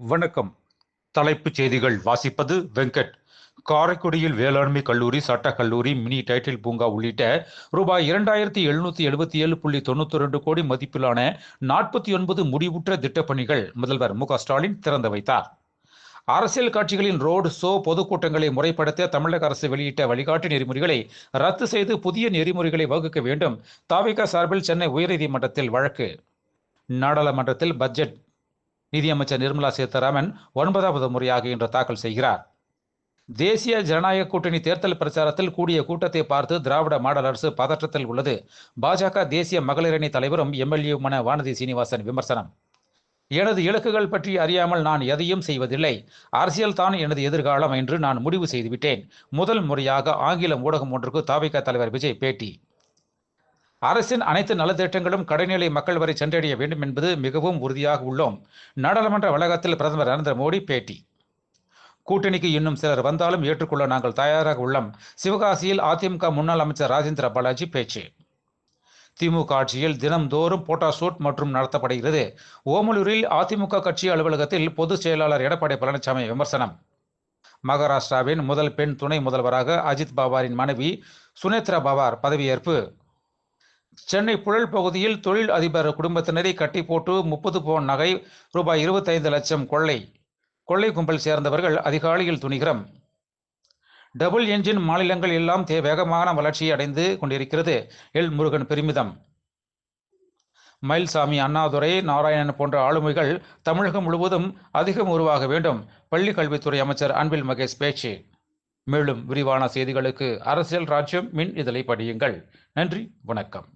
வணக்கம். தலைப்புச் செய்திகள் வாசிப்பது வெங்கட். காரைக்குடியில் வேளாண்மை கல்லூரி, சட்டக் கல்லூரி, மினி டைட்டில் பூங்கா உள்ளிட்ட ரூபாய் 2777.92 கோடி மதிப்பிலான 49 முடிவுற்ற திட்டப்பணிகள் முதல்வர் மு.க.ஸ்டாலின் திறந்து வைத்தார். அரசியல் கட்சிகளின் ரோடு ஷோ, பொதுக்கூட்டங்களை முறைப்படுத்த தமிழக அரசு வெளியிட்ட வழிகாட்டு நெறிமுறைகளை ரத்து செய்து புதிய நெறிமுறைகளை வகுக்க வேண்டும். த.வி.க. சார்பில் சென்னை உயர்நீதிமன்றத்தில் வழக்கு. நாடாளுமன்றத்தில் பட்ஜெட் நிதியமைச்சர் நிர்மலா சீதாராமன் 9வது முறையாக இன்று தாக்கல் செய்கிறார். தேசிய ஜனநாயக கூட்டணி தேர்தல் பிரச்சாரத்தில் கூடிய கூட்டத்தை பார்த்து திராவிட மாடல் அரசு பதற்றத்தில் உள்ளது. பாஜக தேசிய மகளிர் அணி தலைவரும் எம்எல்ஏவுமான வானதி சீனிவாசன் விமர்சனம். எனது இலக்குகள் பற்றி அறியாமல் நான் எதையும் செய்வதில்லை. அரசியல் தான் எனது எதிர்காலம் என்று நான் முடிவு செய்துவிட்டேன். முதல் முறையாக ஆங்கில ஊடகம் ஒன்றுக்கு த.வி.க. தலைவர் விஜய் பேட்டி. அரசின் அனைத்து நலத்திட்டங்களும் கடைநிலை மக்கள் வரை சென்றடைய வேண்டும் என்பது மிகவும் உறுதியாக உள்ளோம். நாடாளுமன்ற வளாகத்தில் பிரதமர் நரேந்திர மோடி பேட்டி. கூட்டணிக்கு இன்னும் சிலர் வந்தாலும் ஏற்றுக்கொள்ள நாங்கள் தயாராக உள்ளோம். சிவகாசியில் அதிமுக முன்னாள் அமைச்சர் ராஜேந்திர பாலாஜி பேச்சு. திமுக ஆட்சியில் தினம்தோறும் போட்டோஷூட் மற்றும் நடத்தப்படுகிறது. ஓமலூரில் அதிமுக கட்சி அலுவலகத்தில் பொதுச் செயலாளர் எடப்பாடி பழனிசாமி விமர்சனம். மகாராஷ்டிராவின் முதல் பெண் துணை முதல்வராக அஜித் பவாரின் மனைவி சுனேத்ரா பவார் பதவியேற்பு. சென்னை புழல் பகுதியில் தொழில் அதிபர் குடும்பத்தினரை கட்டி போட்டு 30 பவுன் நகை, ரூபாய் 25 லட்சம் கொள்ளை கும்பல் சேர்ந்தவர்கள் அதிகாலையில் துணிகரம். டபுள் என்ஜின் மாநிலங்கள் எல்லாம் வேகமான வளர்ச்சியை அடைந்து கொண்டிருக்கிறது. எல் முருகன் பெருமிதம். மயில்சாமி, அண்ணாதுரை, நாராயணன் போன்ற ஆளுமைகள் தமிழகம் முழுவதும் அதிகம் உருவாக வேண்டும். பள்ளி கல்வித்துறை அமைச்சர் அன்பில் மகேஷ் பேச்சு. மேலும் விரிவான செய்திகளுக்கு அரசியல் ராஜ்யம் மின் இதழை படியுங்கள். நன்றி, வணக்கம்.